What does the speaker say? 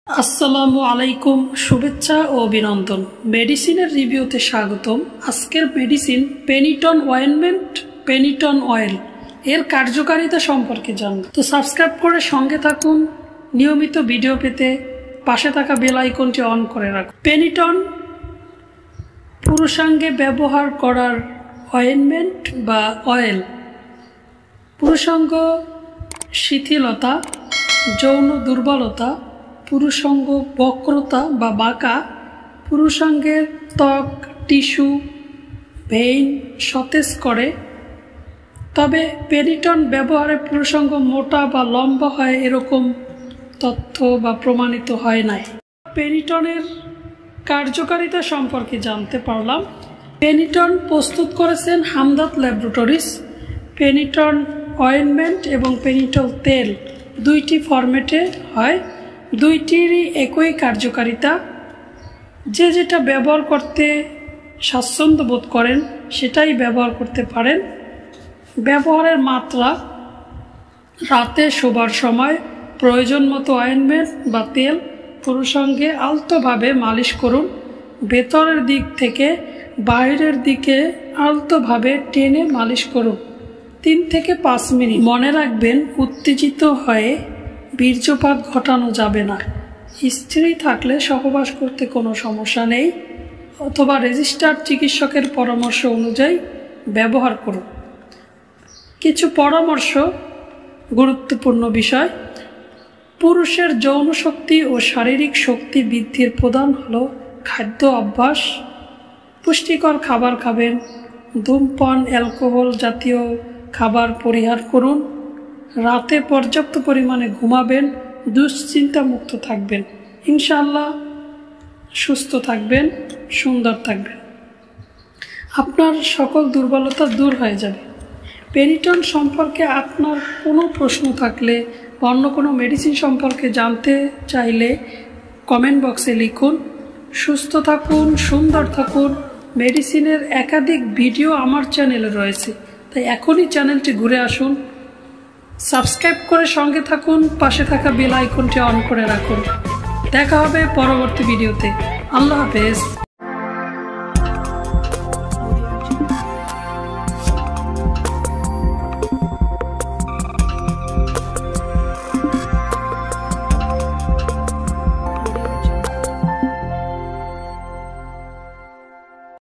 আসসালামু আলাইকুম, শুভেচ্ছা ও অভিনন্দন। মেডিসিনের রিভিউতে স্বাগতম। আজকের মেডিসিন পেনিটন অয়েনমেন্ট, পেনিটন অয়েল এর কার্যকারিতা সম্পর্কে জানব। তো সাবস্ক্রাইব করে সঙ্গে থাকুন নিয়মিত ভিডিও পেতে। পাশে থাকা বেল আইকনটি অন করে রাখুন। পেনিটন পুরুষাঙ্গে ব্যবহার করার অয়েনমেন্ট বা অয়েল। পুরুষাঙ্গ শিথিলতা, যৌন দুর্বলতা, পুরুষাঙ্গ বক্রতা বা বাঁকা, পুরুষাঙ্গের ত্বক, টিস্যু, ভেইন সতেজ করে। তবে পেনিটন ব্যবহারে পুরুষাঙ্গ মোটা বা লম্বা হয় এরকম তথ্য বা প্রমাণিত হয় নাই। পেনিটনের কার্যকারিতা সম্পর্কে জানতে পারলাম। পেনিটন প্রস্তুত করেছেন হামদাত ল্যাবরেটরিজ। পেনিটন অয়েনমেন্ট এবং পেনিটল তেল দুইটি ফরম্যাটে হয়, দুইটিরই একই কার্যকারিতা। যে যেটা ব্যবহার করতে স্বাচ্ছন্দ্য বোধ করেন সেটাই ব্যবহার করতে পারেন। ব্যবহারের মাত্রা: রাতে শোবার সময় প্রয়োজন মতো অয়েনমেন্ট বা তেল পুরুষাঙ্গে আলতোভাবে মালিশ করুন। ভেতরের দিক থেকে বাইরের দিকে আলতোভাবে টেনে মালিশ করুন 3 থেকে 5 মিনিট। মনে রাখবেন, উত্তেজিত হয়ে বীর্যপাত ঘটানো যাবে না। স্ত্রী থাকলে সহবাস করতে কোনো সমস্যা নেই, অথবা রেজিস্টার্ড চিকিৎসকের পরামর্শ অনুযায়ী ব্যবহার করুন। কিছু পরামর্শ: গুরুত্বপূর্ণ বিষয়। পুরুষের যৌন শক্তি ও শারীরিক শক্তি বৃদ্ধির প্রধান হলো খাদ্য অভ্যাস। পুষ্টিকর খাবার খাবেন। ধূমপান, অ্যালকোহল জাতীয় খাবার পরিহার করুন। রাতে পর্যাপ্ত পরিমাণে ঘুমাবেন। দুশ্চিন্তা মুক্ত থাকবেন। ইনশাআল্লাহ সুস্থ থাকবেন, সুন্দর থাকবেন। আপনার সকল দুর্বলতা দূর হয়ে যাবে। পেনিটন সম্পর্কে আপনার কোনো প্রশ্ন থাকলে, অন্য কোনো মেডিসিন সম্পর্কে জানতে চাইলে কমেন্ট বক্সে লিখুন। সুস্থ থাকুন, সুন্দর থাকুন। মেডিসিনের একাধিক ভিডিও আমার চ্যানেলে রয়েছে, তাই এখনই চ্যানেলটি ঘুরে আসুন। সাবস্ক্রাইব করে সঙ্গে থাকুন। পাশে থাকা বেল আইকনটি অন করে রাখুন। দেখা হবে পরবর্তী ভিডিওতে। আল্লাহ হাফেজ।